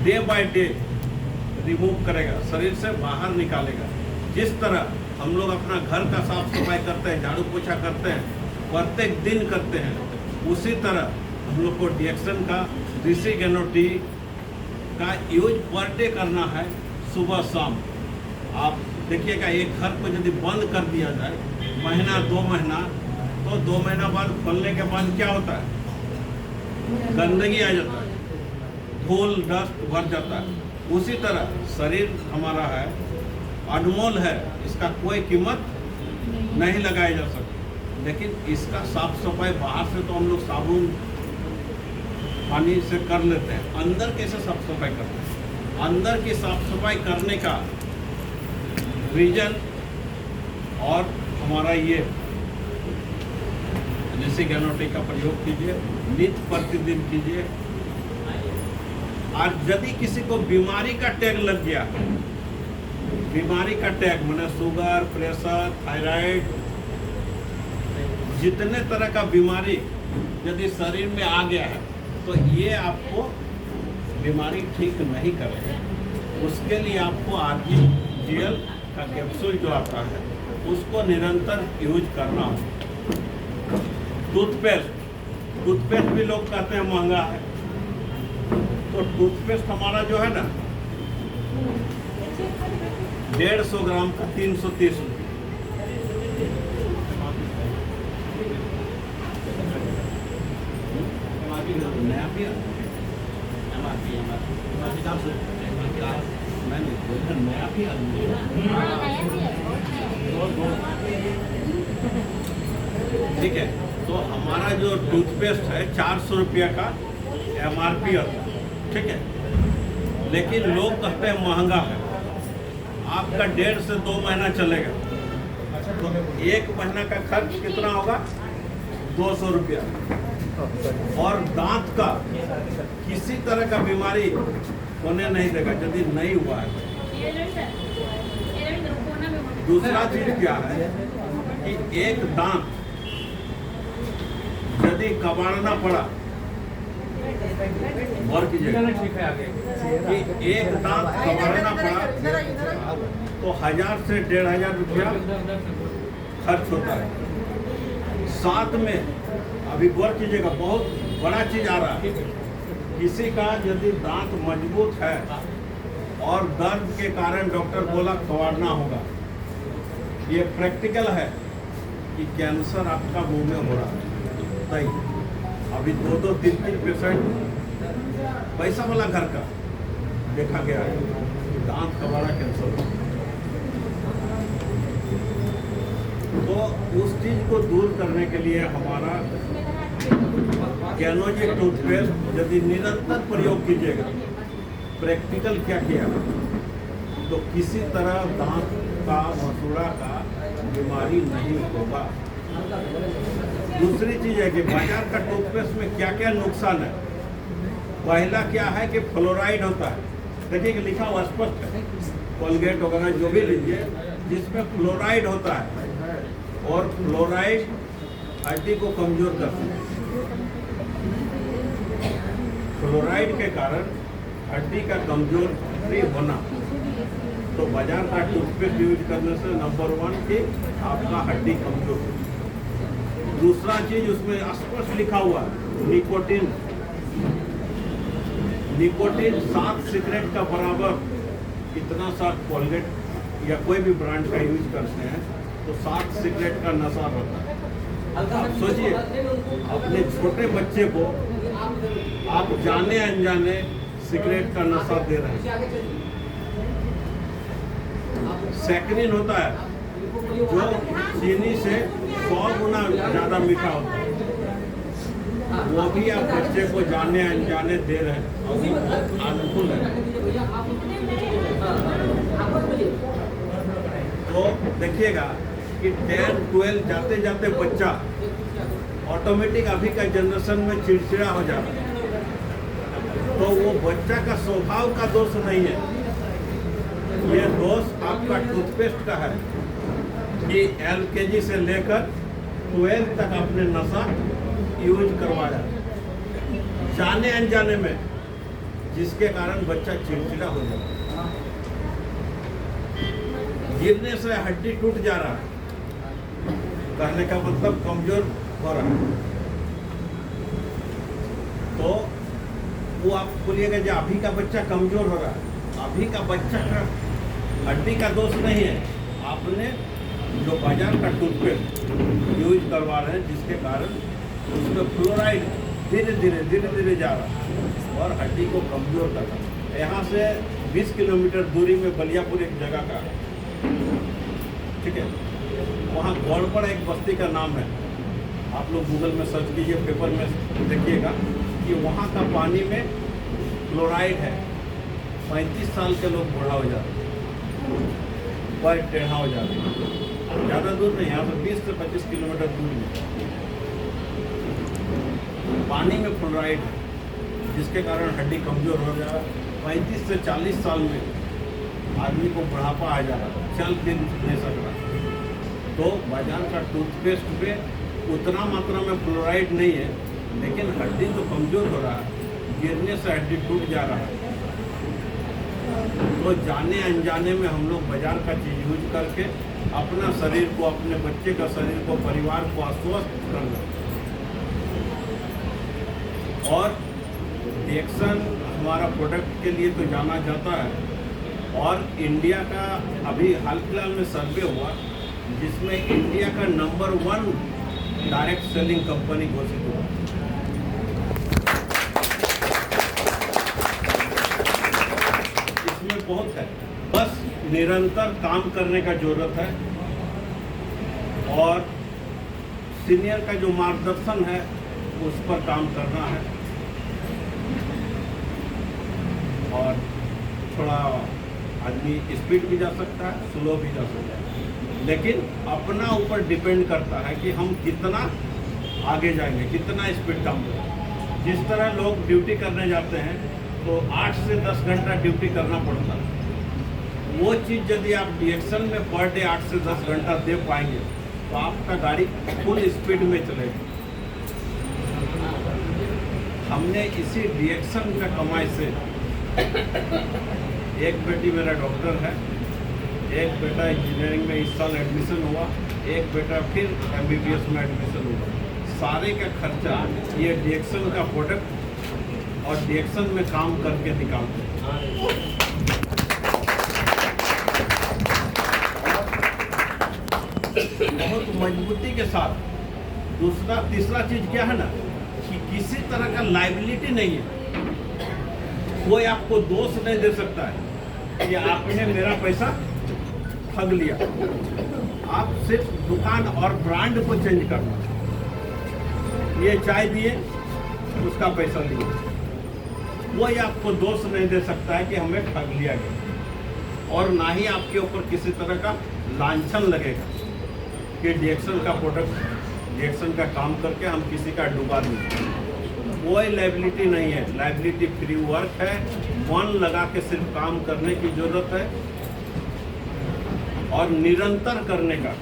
Day by day remove करेगा, शरीर से बाहर निकालेगा। जिस तरह हम लोग अपना घर का साफ सफाई करते हैं, झाड़ू पोछा करते हैं, प्रत्येक दिन करते हैं, उसी तरह हम लोग को डिएक्सन का ऋषि गैनो टी का यूज पर डे करना है, सुबह शाम। आप देखिएगा, एक घर को यदि बंद कर दिया जाए महीना 2 महीना, तो 2 महीना बाद खोलने के बाद क्या होता है, गंदगी आ जाता है, धूल डस्ट भर जाता है। उसी तरह शरीर हमारा है, अनमोल है, इसका कोई कीमत नहीं लगाई जा सकती। लेकिन इसका साफ सफाई बाहर से तो हम लोग साबुन पानी से कर लेते हैं, अंदर कैसे साफ सफाई करते हैं? अंदर की साफ सफाई करने का रीजन और हमारा ये ऋषि गैनो टी का प्रयोग कीजिए, नित्य प्रतिदिन कीजिए। और यदि किसी को बीमारी का टैग लग गया, बीमारी का टैग माने शुगर, प्रेशर, थायराइड, जितने तरह का बीमारी यदि शरीर में आ गया है, तो ये आपको बीमारी ठीक नहीं करेगा। उसके लिए आपको RGGL का कैप्सूल जो आता है, उसको निरंतर यूज करना हो। टूथपेस्ट भी लोग कहते हैं महंगा है, तो टूथपेस्ट हमारा जो है ना 150 ग्राम का 330 रुपये। नया भी नया भी ठीक है। तो हमारा जो टूथपेस्ट है 400 रुपये का MRP आता है, ठीक है। लेकिन लोग कहते हैं महंगा है। आपका 1.5 से 2 महीना चलेगा, तो 1 महीना का खर्च कितना होगा? 200 रुपया। और दांत का किसी तरह का बीमारी होने नहीं देगा यदि नहीं हुआ है। दूसरा चीज क्या है कि एक दांत यदि कबाड़ना पड़ा, और कीजिएगा कि एक दांत कबाड़ना पड़ा तो 1000 से 1500 रुपया खर्च होता है। साथ में अभी गौर कीजिएगा, बहुत बड़ा चीज आ रहा है। किसी का यदि दांत मजबूत है और दर्द के कारण डॉक्टर बोला कबाड़ना होगा, ये प्रैक्टिकल है कि कैंसर आपका मुंह में हो रहा है। सही, अभी 2-2, 3-3 पेशेंट पैसा वाला घर का देखा गया है, दांत कबाड़ा कैंसर। तो उस चीज को दूर करने के लिए हमारा गैनोजी टूथपेस्ट यदि निरंतर प्रयोग कीजिएगा, प्रैक्टिकल क्या किया, तो किसी तरह दांत का, मसूड़ा का बीमारी नहीं होगा। दूसरी चीज है कि बाजार का टूथपेस्ट में क्या क्या नुकसान है। पहला क्या है कि फ्लोराइड होता है, देखिए कि लिखा हुआ स्पष्ट है, कोलगेट वगैरह जो भी लीजिए जिसमें फ्लोराइड होता है, और फ्लोराइड हड्डी को कमजोर करता है। फ्लोराइड के कारण हड्डी का कमजोर होना, तो बाजार का टूथपेस्ट यूज करने से नंबर 1 कि आपका हड्डी कमजोर हो। दूसरा चीज उसमें स्पष्ट लिखा हुआ निकोटिन 7 सिगरेट का बराबर इतना सा कोलगेट या कोई भी ब्रांड का यूज करते हैं तो 7 सिगरेट का नशा होता है। आप सोचिए, अपने छोटे बच्चे को आप जाने अनजाने सिगरेट का नशा दे रहे हैं। सैकरीन होता है जो चीनी से 100 गुना ज़्यादा मीठा होता है, वो भी आप बच्चे को जाने अनजाने दे रहे हैं और वो बहुत हार्मफुल है। तो देखिएगा कि 10-12 जाते जाते बच्चा ऑटोमेटिक अभी का जनरेशन में चिड़चिड़ा हो जाता है। तो वो बच्चा का स्वभाव का दोष नहीं है, ये दोष आपका टूथपेस्ट का है कि LKG से लेकर 12 तक आपने नशा यूज करवाया, जाने अनजाने में जिसके कारण बच्चा चिड़चिड़ा हो जाता है। गिरने से हड्डी टूट जा रहा है, कहने का मतलब कमजोर हो रहा है। तो वो आप बोलिएगा जो अभी का बच्चा कमजोर हो रहा है, अभी का बच्चा का हड्डी का दोष नहीं है, आपने जो बाजार का टूथपेस्ट यूज करवा रहे हैं, जिसके कारण उसमें फ्लोराइड धीरे धीरे जा रहा है और हड्डी को कमजोर कर रहा है। यहाँ से 20 किलोमीटर दूरी में बलियापुर एक जगह का है, ठीक है, वहाँ गौड़पड़ एक बस्ती का नाम है। आप लोग गूगल में सर्च कीजिए, पेपर में देखिएगा कि वहाँ का पानी में फ्लोराइड है। 35 साल के लोग बूढ़ा हो जाते हैं, पैर टेढ़ा हो जाते हैं। ज़्यादा दूर नहीं, यहाँ से 20 से 25 किलोमीटर दूर में पानी में फ्लोराइड है, जिसके कारण हड्डी कमज़ोर हो जा रहा है। 35 से 40 साल में आदमी को बुढ़ापा आ जा रहा है, चल फिर नहीं सक रहा। तो बाजार का टूथपेस्ट पे उतना मात्रा में फ्लोराइड नहीं है, लेकिन हड्डी तो कमज़ोर हो रहा है, गिरने से हड्डी टूट जा रहा है। तो जाने अनजाने में हम लोग बाजार का चीज़ यूज करके अपना शरीर को, अपने बच्चे का शरीर को, परिवार को अस्वस्थ कर रहे हैं। और डिएक्सन हमारा प्रोडक्ट के लिए तो जाना जाता है, और इंडिया का अभी हाल फिलहाल में सर्वे हुआ जिसमें इंडिया का नंबर 1 डायरेक्ट सेलिंग कंपनी घोषित हुआ। इसमें बहुत है, बस निरंतर काम करने का जरूरत है, और सीनियर का जो मार्गदर्शन है उस पर काम करना है, और थोड़ा आदमी स्पीड भी जा सकता है, स्लो भी जा सकता है, लेकिन अपना ऊपर डिपेंड करता है कि हम कितना आगे जाएंगे, कितना स्पीड कम करें। जिस तरह लोग ड्यूटी करने जाते हैं तो 8 से 10 घंटा ड्यूटी करना पड़ता है, वो चीज़ यदि आप डिएक्सन में पर डे 8 से 10 घंटा दे पाएंगे तो आपका गाड़ी फुल स्पीड में चलेगी। हमने इसी डिएक्सन का कमाई से, एक बेटी मेरा डॉक्टर है, एक बेटा इंजीनियरिंग में इस साल एडमिशन हुआ, एक बेटा फिर MBBS में एडमिशन हुआ। सारे का खर्चा ये डिएक्सन का प्रोडक्ट और डिएक्सन में काम करके निकालते हैं। बहुत मजबूती के साथ। तीसरा चीज क्या है ना, कि किसी तरह का लायबिलिटी नहीं है, कोई आपको दोष नहीं दे सकता है कि आपने मेरा पैसा ठग लिया। आप सिर्फ दुकान और ब्रांड को चेंज करना, ये चाय दिए उसका पैसा लिए, कोई आपको दोष नहीं दे सकता है कि हमें ठग लिया गया, और ना ही आपके ऊपर किसी तरह का लांछन लगेगा कि डिएक्सन का प्रोडक्ट, डिएक्सन का काम करके हम किसी का डुबा दें। कोई लायबिलिटी नहीं है, लायबिलिटी फ्री वर्क है, मन लगा के सिर्फ काम करने की जरूरत है और निरंतर करने का।